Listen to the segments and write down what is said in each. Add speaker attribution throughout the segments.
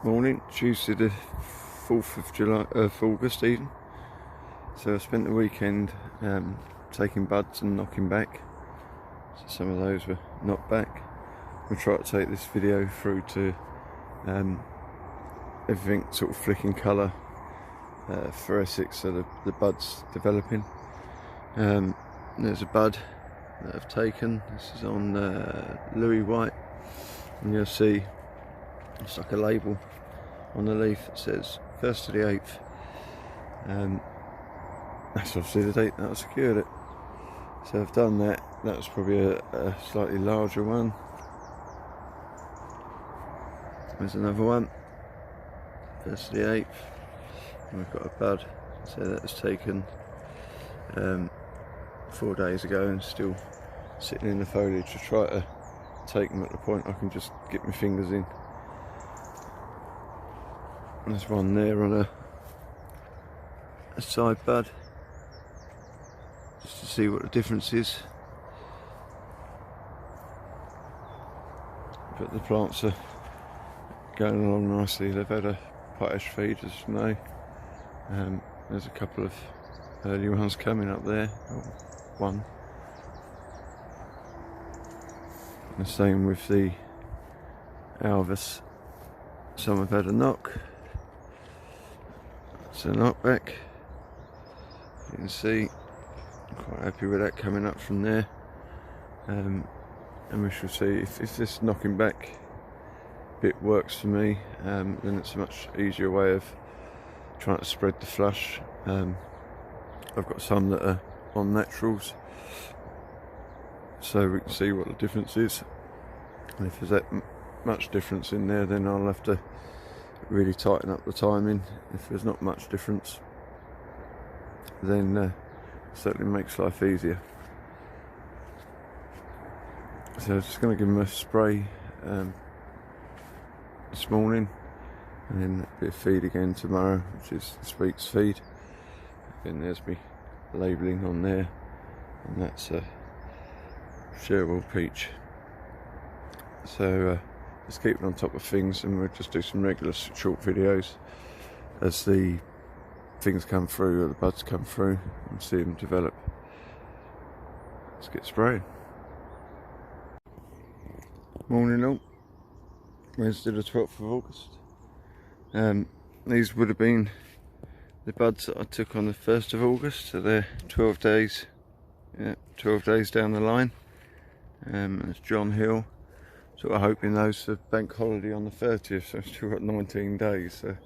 Speaker 1: Morning, Tuesday the 4th of July, August even. So I spent the weekend taking buds and knocking back. So some of those were knocked back. We'll try to take this video through to everything sort of flicking colour for Essex, so the buds developing. There's a bud that I've taken. This is on Louis White, and you'll see it's like a label on the leaf that says 1st to the 8th. That's obviously the date that I secured it. So I've done that. That was probably a slightly larger one. There's another one, 1st to the 8th. And we've got a bud, so that was taken 4 days ago and still sitting in the foliage to try to take them at the point I can just get my fingers in. There's one there on a side bud, just to see what the difference is. But the plants are going along nicely. They've had a potash feed, as you know. There's a couple of early ones coming up there, or one. And the same with the Alvis. Some have had a knock. It's a knockback. You can see, I'm quite happy with that coming up from there. And we shall see if this knocking back bit works for me. Then it's a much easier way of trying to spread the flush. I've got some that are on naturals, so we can see what the difference is. And if there's that much difference in there, then I'll have to really tighten up the timing. If there's not much difference, then it certainly makes life easier. So I'm just going to give them a spray this morning, and then a bit of feed again tomorrow, which is this week's feed. Again, there's me labelling on there, and that's a Sherwood peach. So just keep it on top of things, and we'll just do some regular short videos as the things come through, or the buds come through, and see them develop. Let's get spraying. Morning all. Wednesday the 12th of August. These would have been the buds that I took on the 1st of August, so they're 12 days, 12 days down the line. And it's John Hill. Sort of hoping those for bank holiday on the 30th, so I've still got 19 days. So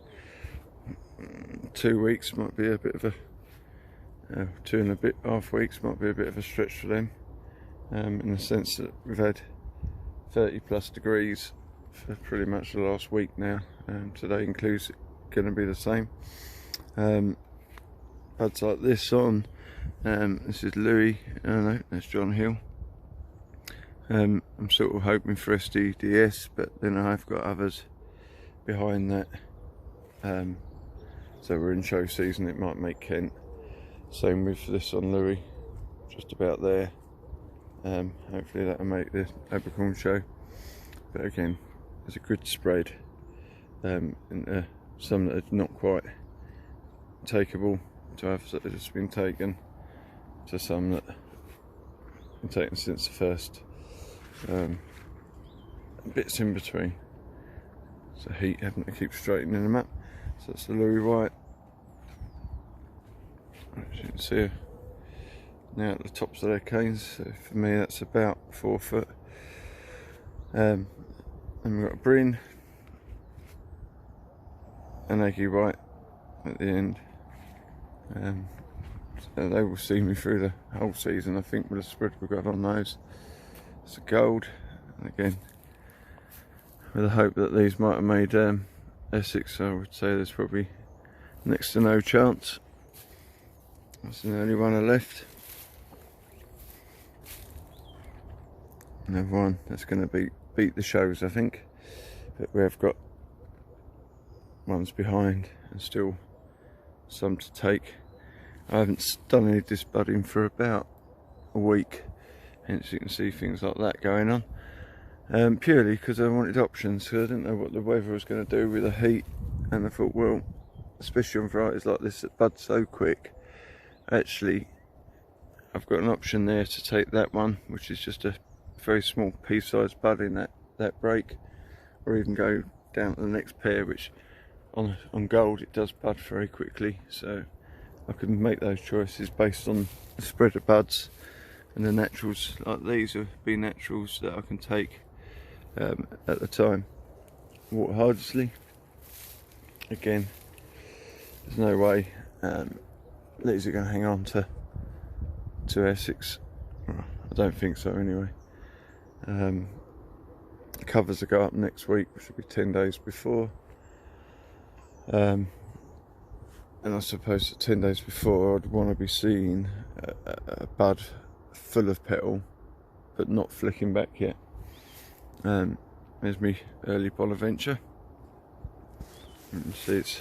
Speaker 1: 2 weeks might be a bit of a, 2 and a bit half weeks might be a bit of a stretch for them. In the sense that we've had 30+ degrees for pretty much the last week now. Today includes going to be the same. Buds like this on, this is Louis, no, that's John Hill. I'm sort of hoping for SDDS, but then I've got others behind that. So we're in show season, it might make Kent. Same with this on Louis, just about there. Hopefully that'll make the Abercorn show. But again, there's a good spread. And some that are not quite takeable to have that have just been taken, to some that have been taken since the 1st. Bits in between. So heat having to keep straightening them up. So that's the Louis White. As you can see now at the tops of their canes. So for me that's about 4 foot. And we've got a Bryn, an Eggy White at the end. So they will see me through the whole season, I think, with the spread we've got on those. It's a gold, and again, with the hope that these might have made Essex, I would say there's probably next to no chance. That's the only one I left. Another one that's going to beat the shows, I think. But we have got ones behind and still some to take. I haven't done any disbudding for about a week, hence you can see things like that going on. purely because I wanted options, because I didn't know what the weather was going to do with the heat, and I thought, well, especially on varieties like this that bud so quick, actually I've got an option there to take that one, which is just a very small pea-sized bud in that break, or even go down to the next pair, which on gold it does bud very quickly, so I can make those choices based on the spread of buds, and the naturals like these will be naturals that I can take at the time. Water Hardesley, again, there's no way these are going to hang on to Essex. Well, I don't think so anyway. The covers will go up next week, which will be 10 days before. And I suppose that 10 days before I'd want to be seeing a bud full of petal but not flicking back yet. There's me early Bonaventure. You can see it's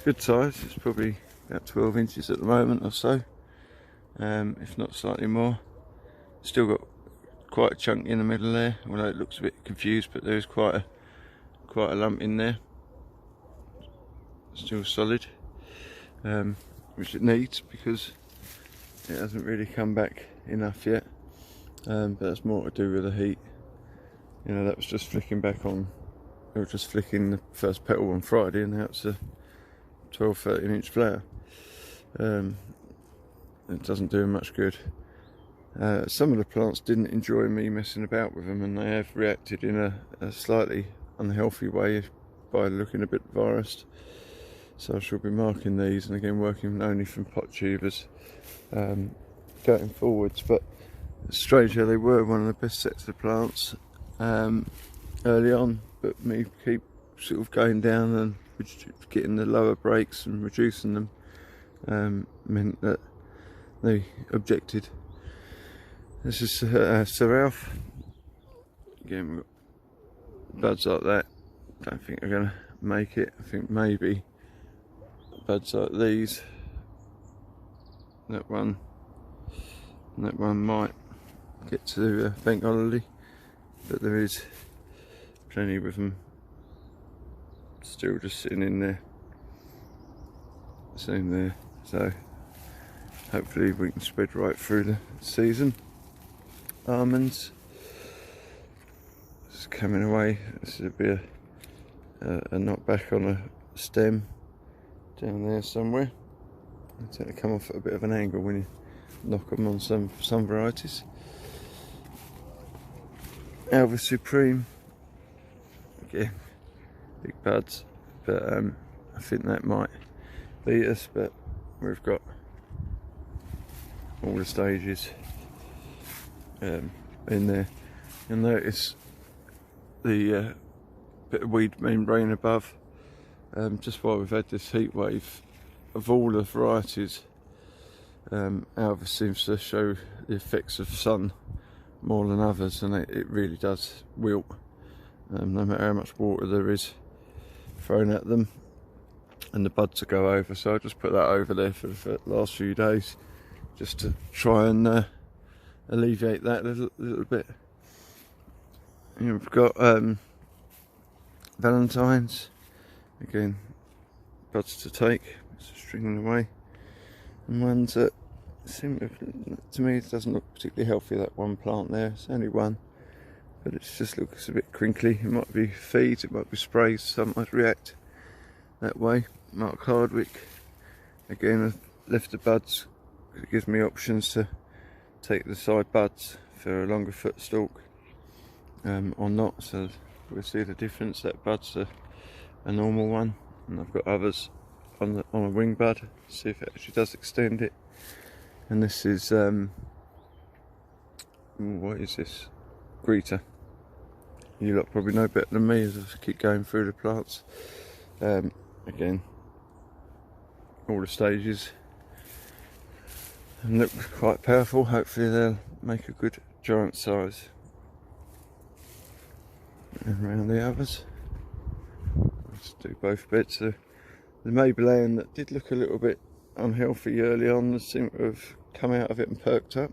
Speaker 1: good size, it's probably about 12 inches at the moment or so, if not slightly more. Still got quite a chunk in the middle there, although it looks a bit confused, but there is quite a lump in there. Still solid, which it needs because it hasn't really come back enough yet, but that's more to do with the heat. You know, that was just flicking back on, it was just flicking the first petal on Friday, and now it's a 12-13 inch flower. It doesn't do much good. Some of the plants didn't enjoy me messing about with them, and they have reacted in a slightly unhealthy way by looking a bit virused. So I shall be marking these, and again working only from pot tubers going forwards. But it's strange how they were one of the best sets of plants early on, but me keep sort of going down and getting the lower breaks and reducing them meant that they objected. This is Sir Ralph. Again, we've got buds like that. Don't think they're going to make it. I think maybe buds like these, that one might get to bank holiday, but there is plenty with them still just sitting in there. Same there, so hopefully we can spread right through the season. Almonds, it's coming away. This will be a knockback on a stem down there somewhere. They tend to come off at a bit of an angle when you knock them on some varieties. Alva Supreme, again, big buds, but I think that might beat us, but we've got all the stages in there. You'll notice the bit of weed membrane above, just while we've had this heat wave. Of all the varieties, Alva seems to show the effects of sun more than others, and it really does wilt, no matter how much water there is thrown at them, and the buds will go over. So I just put that over there for the last few days, just to try and alleviate that a little bit. And we've got Valentine's, again, buds to take, stringing away, and ones that seem to me, it doesn't look particularly healthy. That one plant there, it's only one, but it just looks a bit crinkly. It might be feeds, it might be sprays, some might react that way. Mark Hardwick, again, I've left the buds, it gives me options to take the side buds for a longer foot stalk or not, so we'll see the difference. That bud's a normal one, and I've got others on a wing bud, see if it actually does extend it. And this is what is this? Greta. You lot probably know better than me as I keep going through the plants. Again, all the stages, and look quite powerful. Hopefully they'll make a good giant size. And around the others, let's do both bits. The Maybelline that did look a little bit unhealthy early on seem to have come out of it and perked up,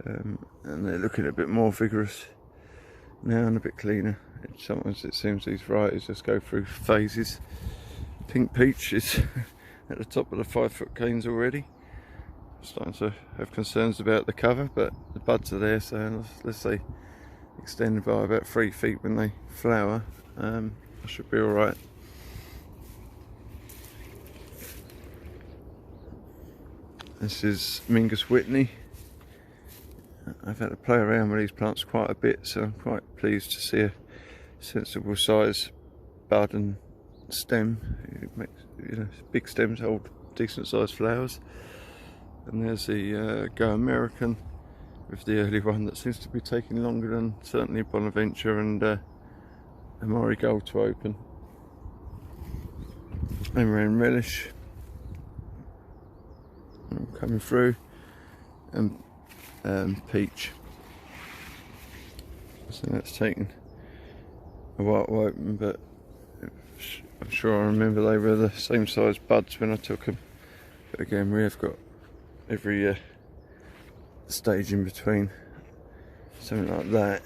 Speaker 1: and they're looking a bit more vigorous now and a bit cleaner. Sometimes it seems these varieties just go through phases. Pink peach is at the top of the 5-foot canes already. Starting to have concerns about the cover, but the buds are there, so let's say extend by about 3 feet when they flower. I should be alright. This is Mingus Whitney. I've had to play around with these plants quite a bit, so I'm quite pleased to see a sensible size bud and stem. It makes, you know, big stems hold decent sized flowers. And there's the Go American with the early one that seems to be taking longer than certainly Bonaventure and Amari Gold to open. Amaranth Relish coming through, and Peach. So that's taken a while to open, but I'm sure I remember they were the same size buds when I took them. But again, we have got every stage in between. Something like that.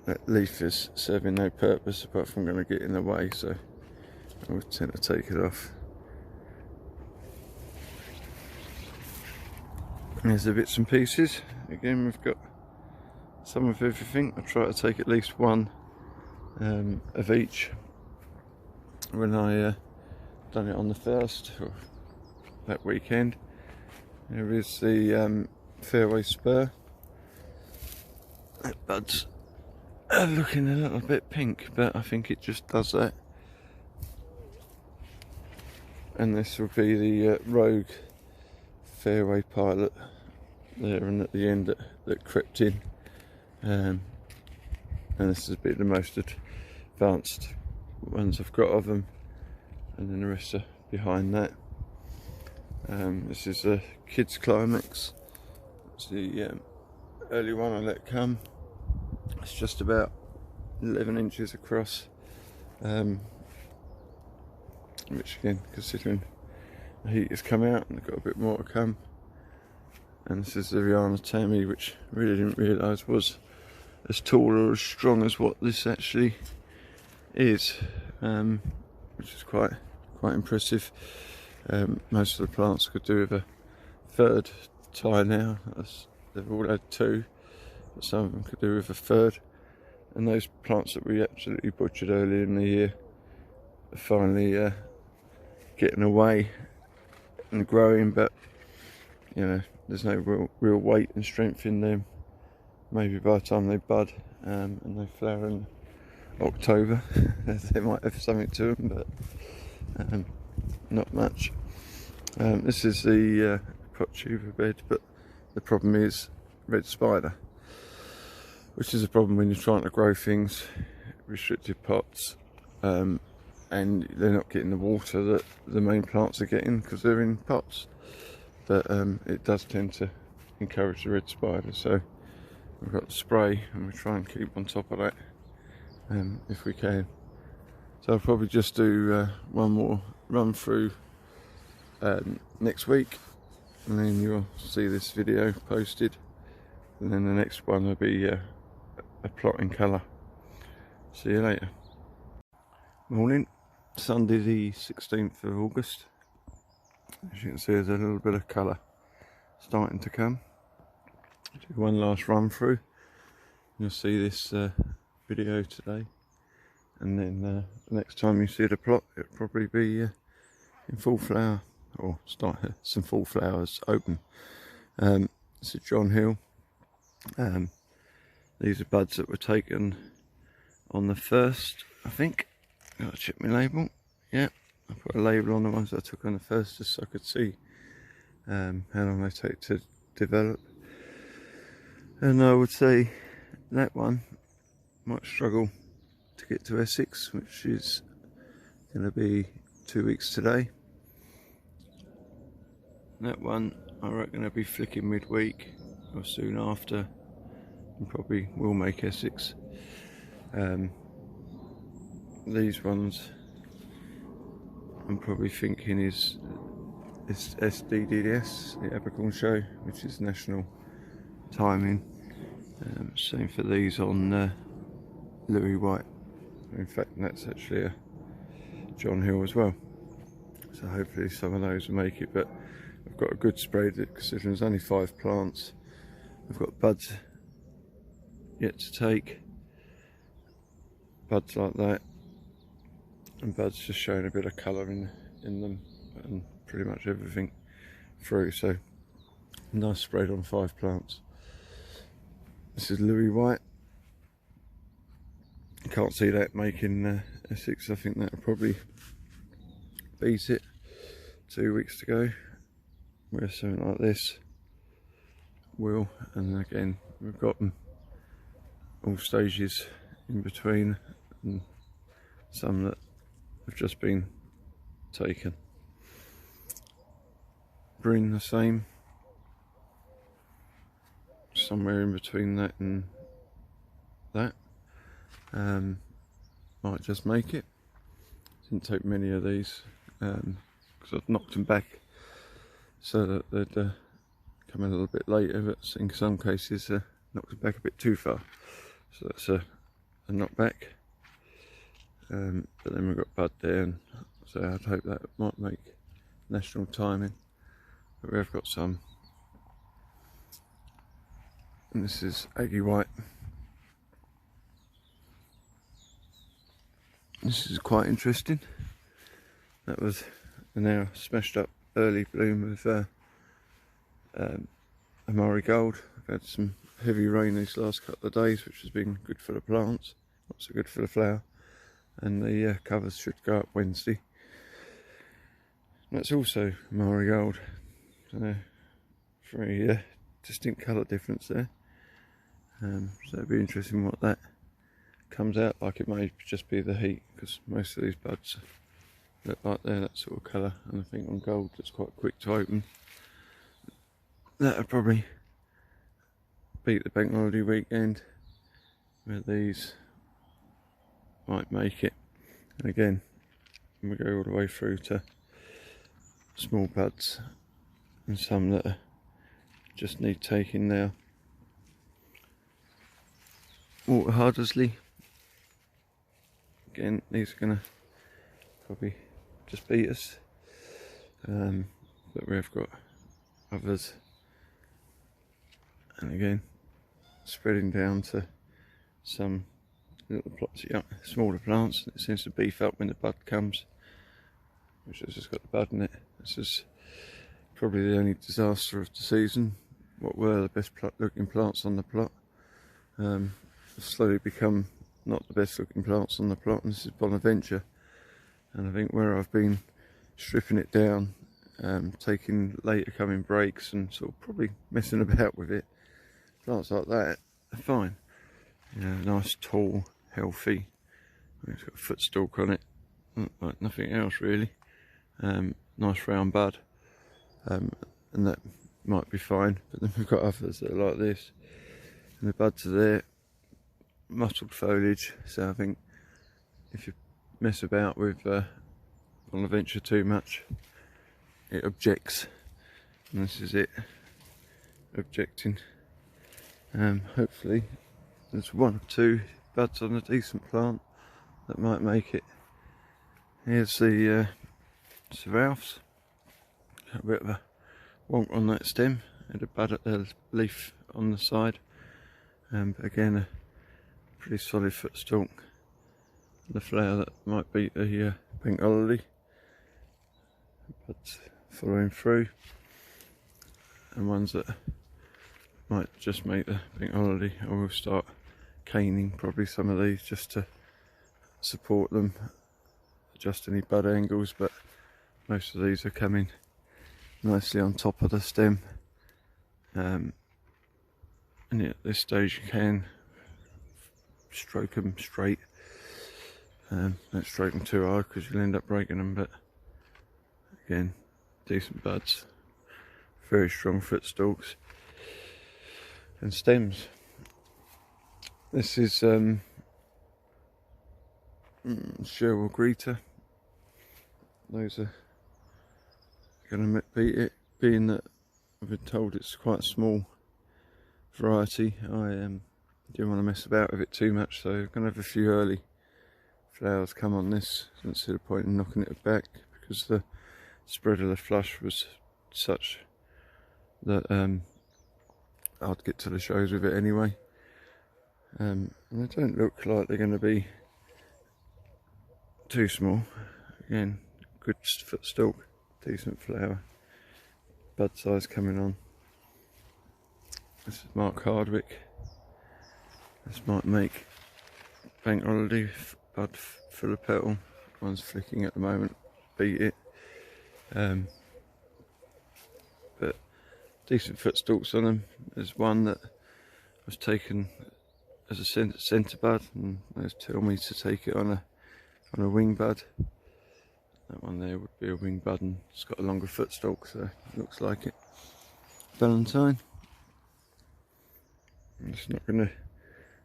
Speaker 1: That leaf is serving no purpose apart from going to get in the way, so I would tend to take it off. There's the bits and pieces. Again, we've got some of everything. I try to take at least one of each when I done it on the 1st or that weekend. There is the Fairway Spur. That bud's looking a little bit pink, but I think it just does that. And this will be the Rogue Fairway Pilot there, and at the end that crept in. And this is a bit the most advanced ones I've got of them, and then the rest are behind that. This is a Kids Climax. It's the early one I let come. It's just about 11 inches across, which again, considering the heat has come out and they've got a bit more to come. And this is the Rihanna Tammy, which I really didn't realise was as tall or as strong as what this actually is, which is quite impressive. Most of the plants could do with a 3rd tie now. They've all had 2, but some of them could do with a 3rd. And those plants that we absolutely butchered earlier in the year are finally getting away and growing, but you know, there's no real weight and strength in them. Maybe by the time they bud and they flower in October they might have something to them, but not much. This is the pot tuber bed, but the problem is red spider, which is a problem when you're trying to grow things, restricted pots, and they're not getting the water that the main plants are getting because they're in pots. But it does tend to encourage the red spider, so we've got the spray and we try and keep on top of that if we can. So I'll probably just do one more run through next week, and then you'll see this video posted, and then the next one will be a plot in colour. See you later. Morning, Sunday the 16th of August. As you can see, there's a little bit of colour starting to come. Do one last run through. You'll see this video today, and then the next time you see the plot, it'll probably be in full flower, or start some full flowers open. This is John Hill. These are buds that were taken on the 1st, I think. Gotta check my label. Yeah, I put a label on the ones that I took on the 1st just so I could see how long they take to develop. And I would say that one might struggle to get to Essex, which is going to be 2 weeks today. That one I reckon will be flicking midweek or soon after, and probably will make Essex. These ones I'm probably thinking is SDDS, the Abercorn Show, which is national timing. Same for these on Louis White. In fact, that's actually a John Hill as well. So hopefully some of those will make it, but I've got a good spread considering there's only 5 plants. I've got buds yet to take, buds like that, and buds just showing a bit of colour in them, and pretty much everything through. So nice spread on 5 plants. This is Louis White. You can't see that making Essex. I think that'll probably beat it. 2 weeks to go. We're something like this will, and again we've got them all stages in between, and some that have just been taken. Bryn the same, somewhere in between that and that. Might just make it. Didn't take many of these because I've knocked them back so that they'd come a little bit later, but in some cases knocked them back a bit too far, so that's a knockback. But then we've got bud there, and so I'd hope that might make national timing. But we have got some, and this is Aggie White. This is quite interesting. That was a now smashed up early bloom of Amari Gold. I've had some heavy rain these last couple of days, which has been good for the plants, not so good for the flower. And the covers should go up Wednesday. And that's also Amari Gold. So very distinct colour difference there. So it'll be interesting what that comes out like. It may just be the heat, because most of these buds look like they're that sort of colour, and I think on gold it's quite quick to open. That'll probably beat the bank holiday weekend, where these might make it. And again, we go all the way through to small buds, and some that just need taking now. Water Hardersley. Again, these are going to probably just beat us, but we've got others, and again spreading down to some little plots, smaller plants. It seems to beef up when the bud comes, which has just got the bud in it. This is probably the only disaster of the season. What were the best looking plants on the plot have slowly become not the best looking plants on the plot, and this is Bonaventure. And I think where I've been stripping it down, taking later coming breaks and sort of probably messing about with it, plants like that are fine. Nice, tall, healthy. It's got a footstalk on it, like nothing else really. Nice round bud, and that might be fine. But then we've got others that are like this, and the buds are there, mottled foliage. So I think if you mess about with Bonaventure too much, it objects, and this is it objecting. Hopefully there's 1 or 2 buds on a decent plant that might make it. Here's the Sir Ralph's. A bit of a wonk on that stem, and a bud, a leaf on the side. But again, a pretty solid footstalk. The flower that might beat the pink holiday, but following through, and ones that might just make the pink holiday. I will start caning probably some of these just to support them, adjust any bud angles, but most of these are coming nicely on top of the stem. And yeah, at this stage you can stroke them straight. Don't stroke them too hard because you'll end up breaking them, but again, decent buds, very strong footstalks and stems. This is Sherwood Greta. Those are going to beat it, being that I've been told it's quite a small variety. I Didn't want to mess about with it too much, so I'm going to have a few early flowers come on this. Don't see the point in knocking it back, because the spread of the flush was such that I'd get to the shows with it anyway. And they don't look like they're going to be too small. Again, good footstalk, decent flower, bud size coming on. This is Mark Hardwick. This might make bank holiday bud full of petal. One's flicking at the moment, beat it. But decent footstalks on them. There's one that was taken as a centre bud, and they tell me to take it on a wing bud. That one there would be a wing bud, and it's got a longer footstalk, so it looks like it. Valentine. It's not going to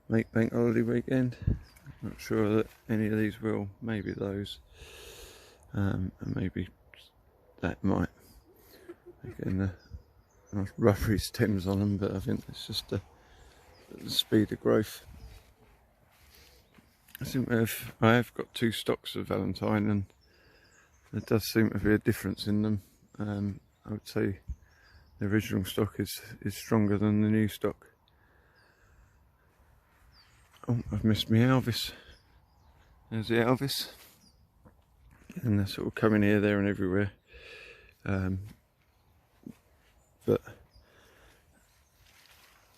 Speaker 1: make bank holiday weekend. Not sure that any of these will. Maybe those, and maybe that might. Again, rubbery stems on them, but I think it's just the speed of growth. I think I have got 2 stocks of Valentine, and there does seem to be a difference in them. I would say the original stock is stronger than the new stock. Oh, I've missed me Elvis. There's the Elvis. And they're sort of coming here, there and everywhere. But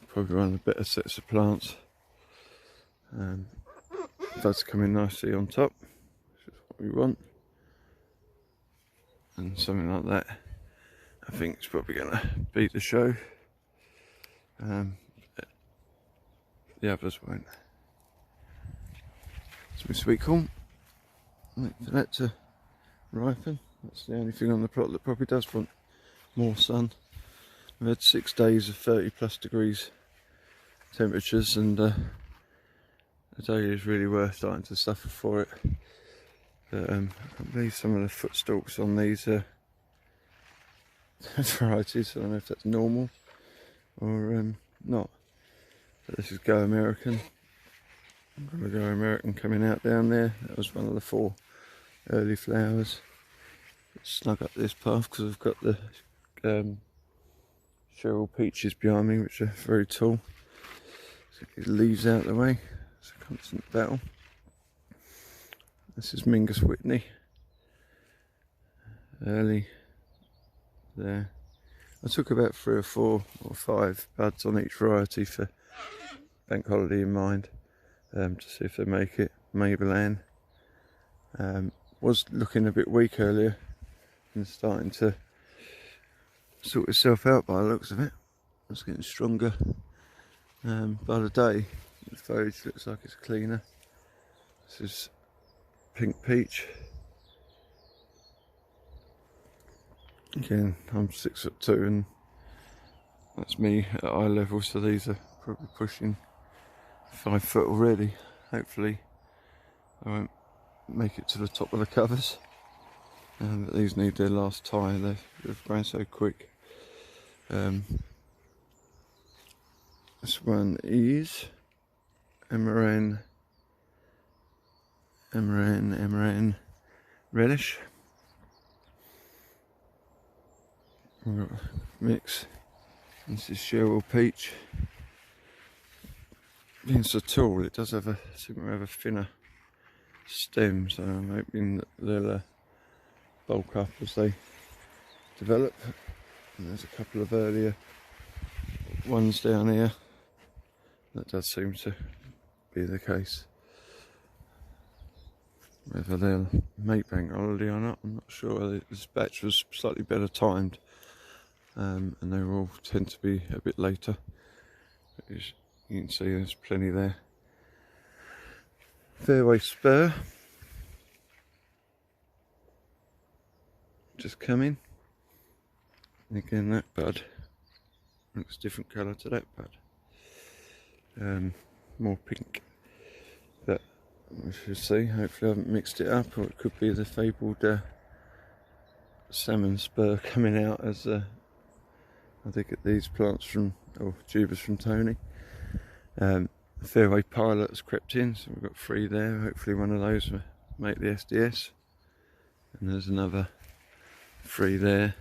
Speaker 1: probably one of the better sets of plants. Buds coming nicely on top, which is what we want. And something like that, I think it's probably going to beat the show. The others won't. It's my sweet corn. Wait for that to ripen. That's the only thing on the plot that probably does want more sun. I've had 6 days of 30+ degrees temperatures, and the day is really worth starting to suffer for it. But I believe some of the footstalks on these varieties, I don't know if that's normal or not. But this is Go American. I'm going to Go American coming out down there. That was one of the 4 early flowers. Snug up this path because I've got the Cheryl peaches behind me, which are very tall. So get the leaves out of the way. It's a constant battle. This is Mingus Whitney. Early there. I took about 3 or 4 or 5 buds on each variety for bank holiday in mind, to see if they make it. Maybelline was looking a bit weak earlier and starting to sort itself out by the looks of it. It's getting stronger by the day. The foliage looks like it's cleaner. This is Pink Peach. Again, I'm 6'2" and that's me at eye level, so these are probably pushing 5 foot already. Hopefully I won't make it to the top of the covers, but these need their last tie. They've grown so quick. This one is Amaranth Relish. We've got a mix. This is Cheryl Peach. Being so tall, it does seem to have a thinner stem, so I'm hoping that they'll bulk up as they develop. And there's a couple of earlier ones down here. That does seem to be the case. Whether they'll make bank holiday or not, I'm not sure. This batch was slightly better timed, and they all tend to be a bit later. But as you can see, there's plenty there. Fairway Spur, just coming. And again, that bud looks different colour to that bud. More pink. But we should see. Hopefully I haven't mixed it up, or it could be the fabled salmon spur coming out as I did get these plants from, or tubers from Tony. The fairway pilot has crept in, so we've got 3 there. Hopefully one of those will make the SDS. And there's another 3 there.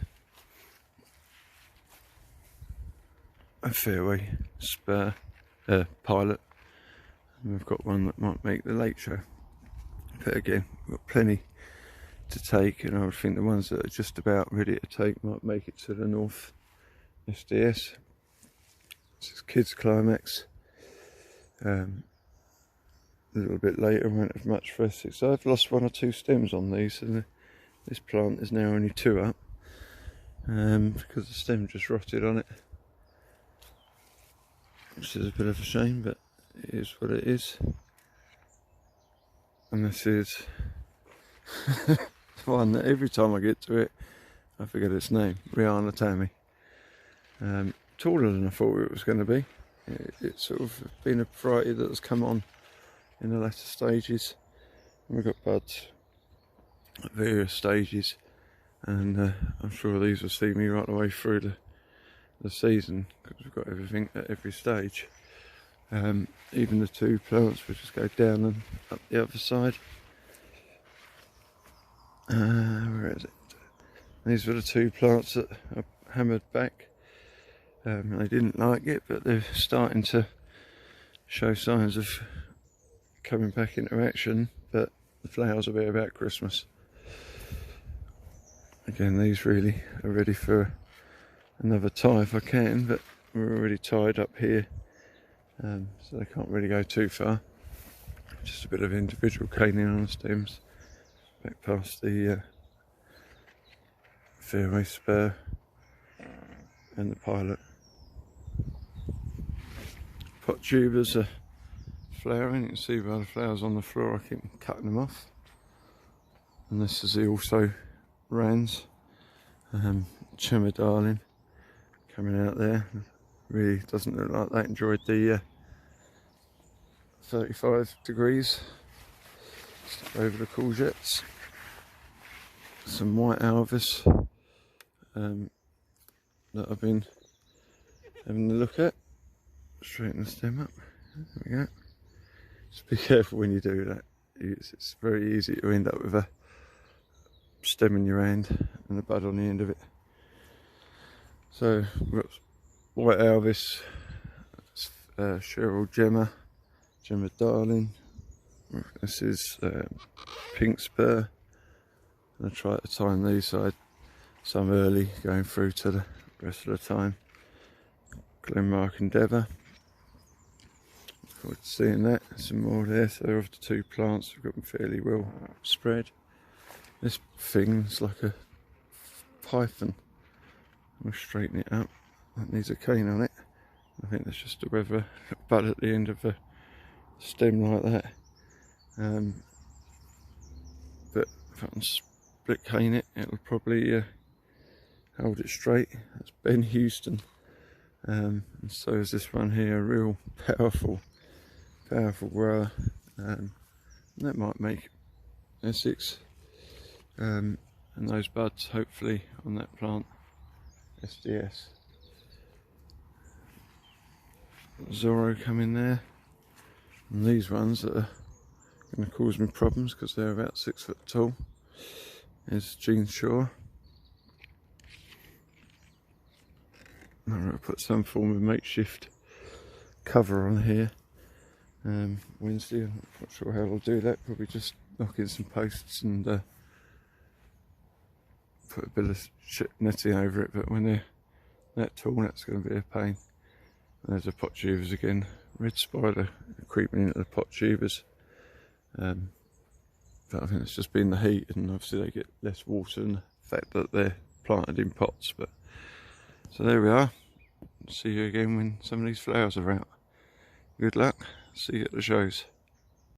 Speaker 1: A fairway spur pilot. And we've got one that might make the late show. But again, we've got plenty to take, and I would think the ones that are just about ready to take might make it to the North SDS. This is Kids Climax. A little bit later, won't have much for S6. So I've lost 1 or 2 stems on these, and this plant is now only 2 up because the stem just rotted on it, which is a bit of a shame, but it is what it is. And this is one that every time I get to it, I forget its name. Rihanna Tammy. Taller than I thought it was going to be. It's sort of been a variety that has come on in the latter stages, and we've got buds at various stages, and I'm sure these will see me right the way through the season, because we've got everything at every stage. Even the 2 plants will just go down and up the other side. Where is it? These were the 2 plants that I hammered back. They didn't like it, but they're starting to show signs of coming back into action, but the flowers will be about Christmas. Again, these really are ready for another tie if I can, but we're already tied up here, so they can't really go too far. Just a bit of individual caning on the stems back past the fairway spur and the pilot. Pot tubers are flowering. You can see by the flowers on the floor, I keep cutting them off. And this is the also Rans, Chimmer Darling, coming out there. Really doesn't look like they enjoyed the 35 degrees. Step over the courgettes. Some white Alvis that I've been having a look at. Straighten the stem up. There we go. Just be careful when you do that. It's very easy to end up with a stem in your hand and a bud on the end of it. So we've got white Alvis, Cheryl Gemma Darling. This is Pink Spur. And I try to time these so I had some early going through to the rest of the time. Glenmark Endeavour. Look forward to seeing that. Some more there. So of the 2 plants, we've got them fairly well spread. This thing's like a python. We'll straighten it up. That needs a cane on it. I think that's just a weather bud at the end of a stem like that. But if I can split cane it, it'll probably hold it straight. That's Ben Houston. And so is this one here, a real powerful grower. And that might make Essex. And those buds hopefully on that plant SDS. Zorro coming there, and these ones that are going to cause me problems because they're about 6 foot tall is Gene Shaw. I'm going to put some form of makeshift cover on here Wednesday. I'm not sure how I'll do that, probably just knock in some posts and put a bit of netting over it, but when they're that tall, that's going to be a pain. There's the pot tubers again, red spider creeping into the pot tubers, but I think it's just been the heat, and obviously they get less water and the fact that they're planted in pots. But so there we are. See you again when some of these flowers are out. Good luck, see you at the shows.